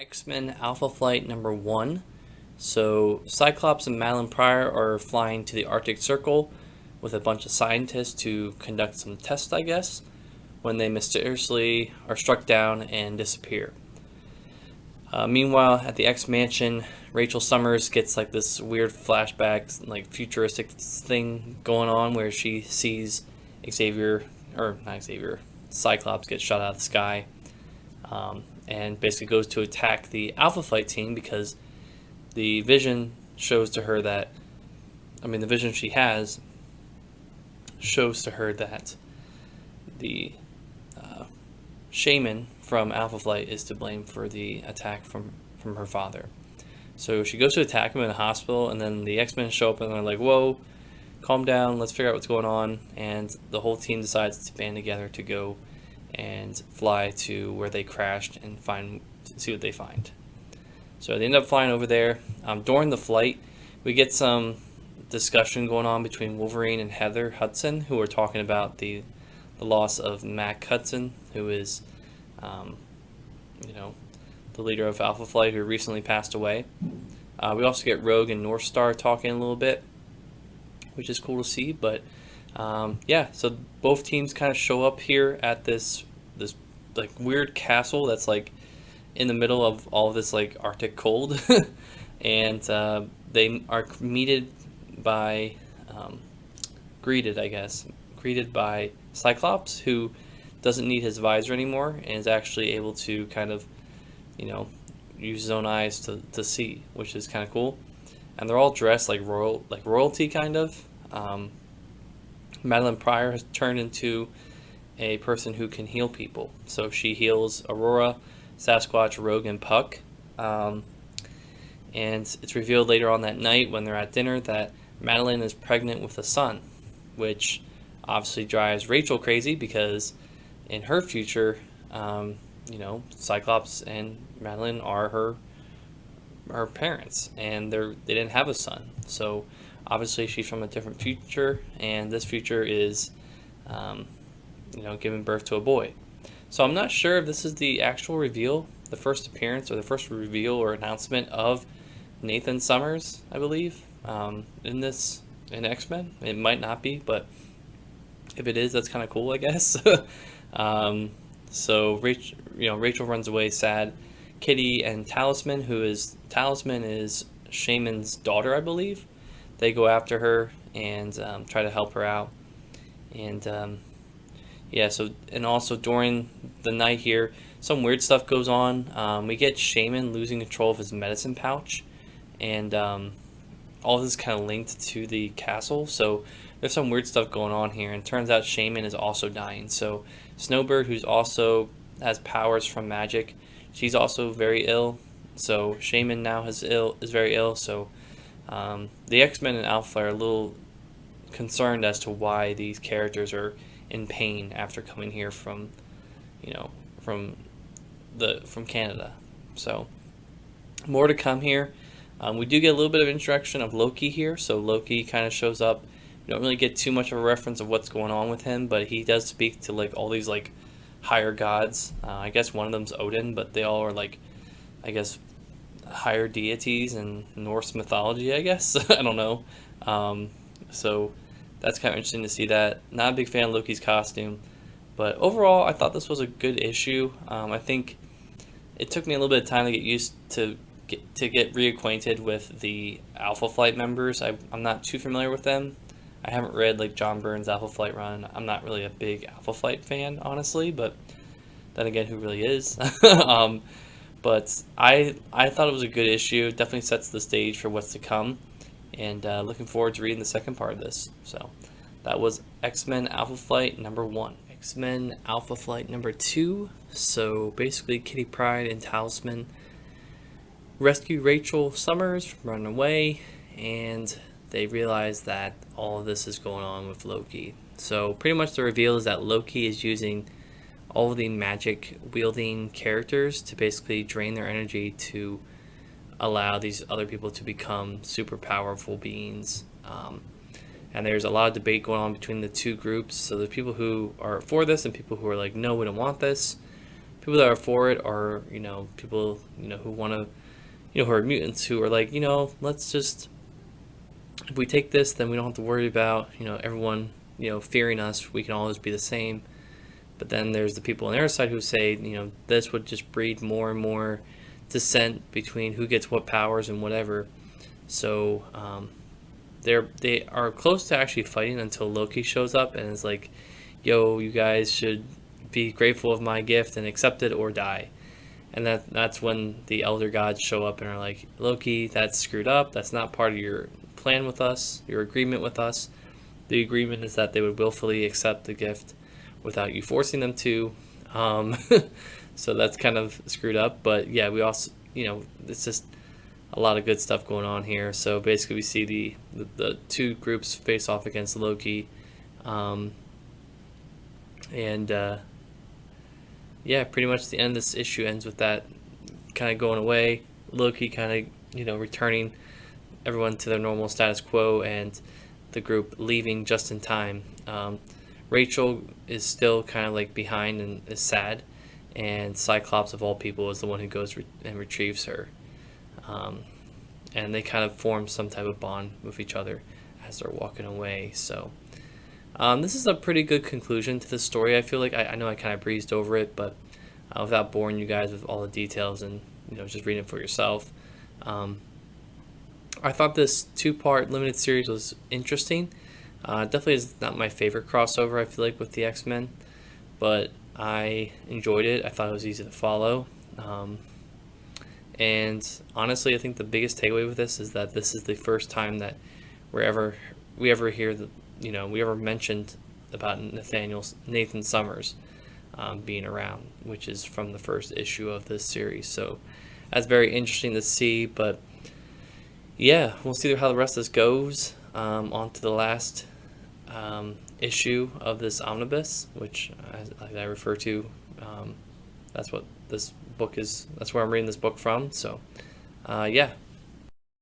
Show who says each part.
Speaker 1: X-Men Alpha Flight number 1. So, Cyclops and Madeline Pryor are flying to the Arctic Circle with a bunch of scientists to conduct some tests, I guess, when they mysteriously are struck down and disappear. Meanwhile, at the X Mansion, Rachel Summers gets like this weird flashback, like futuristic thing going on where she sees Xavier, or not Xavier, Cyclops get shot out of the sky, and basically goes to attack the Alpha Flight team because the vision shows to her that, the vision she has shows to her that the shaman from Alpha Flight is to blame for the attack from her father. So she goes to attack him in the hospital, and then the X-Men show up and they're like, whoa, calm down, let's figure out what's going on. And the whole team decides to band together to go and fly to where they crashed and see what they find. So they end up flying over there. During the flight, we get some discussion going on between Wolverine and Heather Hudson, who are talking about the loss of Mac Hudson, who is, the leader of Alpha Flight, who recently passed away. We also get Rogue and North Star talking a little bit, which is cool to see. But so both teams kind of show up here at this like weird castle that's like in the middle of all of this like Arctic cold, and they are greeted by Cyclops, who doesn't need his visor anymore and is actually able to kind of, use his own eyes to see, which is kind of cool. And they're all dressed like royalty kind of. Madeline Pryor has turned into a person who can heal people. So she heals Aurora, Sasquatch, Rogue, and Puck. And it's revealed later on that night when they're at dinner that Madeline is pregnant with a son, which obviously drives Rachel crazy because in her future, Cyclops and Madeline are her parents, and they didn't have a son. So obviously she's from a different future, and this future is, giving birth to a boy. So I'm not sure if this is the actual reveal, the first appearance or the first reveal or announcement of Nathan Summers, I believe, in X-Men. It might not be, but if it is, that's kind of cool, I guess. So Rachel runs away sad. Kitty and Talisman is Shaman's daughter, I believe. They go after her and try to help her out. And also during the night here, some weird stuff goes on. We get Shaman losing control of his medicine pouch, and all this is kind of linked to the castle. So there's some weird stuff going on here, and turns out Shaman is also dying. So Snowbird, who's also has powers from magic, she's also very ill. So Shaman now is very ill. So the X-Men and Alpha are a little concerned as to why these characters are in pain after coming here from Canada. So more to come here. We do get a little bit of introduction of Loki here. So Loki kind of shows up. We don't really get too much of a reference of what's going on with him, but he does speak to like all these like higher gods. I guess one of them's Odin, but they all are like, I guess, higher deities in Norse mythology, I guess. I don't know. So that's kind of interesting to see that. Not a big fan of Loki's costume, but overall I thought this was a good issue. I think it took me a little bit of time to get used to get reacquainted with the Alpha Flight members. I'm not too familiar with them. I haven't read like John Byrne's Alpha Flight run. I'm not really a big Alpha Flight fan, honestly, but then again, who really is? But I thought it was a good issue. It definitely sets the stage for what's to come, and looking forward to reading the second part of this. So that was X-Men Alpha Flight number 1. X-Men Alpha Flight number 2. So basically, Kitty Pryde and Talisman rescue Rachel Summers from running away, and they realize that all of this is going on with Loki. So pretty much the reveal is that Loki is using all of the magic wielding characters to basically drain their energy to allow these other people to become super powerful beings. And there's a lot of debate going on between the two groups. So there's people who are for this and people who are like, no, we don't want this. people that are for it are, people, who want to, who are mutants, who are like, let's just, if we take this, then we don't have to worry about, everyone, fearing us. We can always be the same. But then there's the people on their side who say, this would just breed more and more dissent between who gets what powers and whatever. So they are close to actually fighting until Loki shows up and is like, yo, you guys should be grateful of my gift and accept it or die. And that's when the elder gods show up and are like, Loki, that's screwed up. That's not part of your plan with us, your agreement with us. The agreement is that they would willfully accept the gift without you forcing them to. So that's kind of screwed up. But yeah, we also, it's just a lot of good stuff going on here. So basically we see the two groups face off against Loki. Yeah, pretty much the end of this issue ends with that kind of going away. Loki kind of, returning everyone to their normal status quo, and the group leaving just in time. Rachel is still kind of like behind and is sad, and Cyclops of all people is the one who goes and retrieves her. And they kind of form some type of bond with each other as they're walking away. So this is a pretty good conclusion to the story. I feel like I know I kind of breezed over it, but without boring you guys with all the details and just reading it for yourself. I thought this 2-part limited series was interesting. Definitely is not my favorite crossover, I feel like, with the X-Men, but I enjoyed it. I thought it was easy to follow. And honestly, I think the biggest takeaway with this is that this is the first time that we ever hear that, we ever mentioned about Nathan Summers being around, which is from the first issue of this series. So that's very interesting to see. But yeah, we'll see how the rest of this goes. On to the last issue of this omnibus, which I refer to. That's what this book is. That's where I'm reading this book from. So yeah,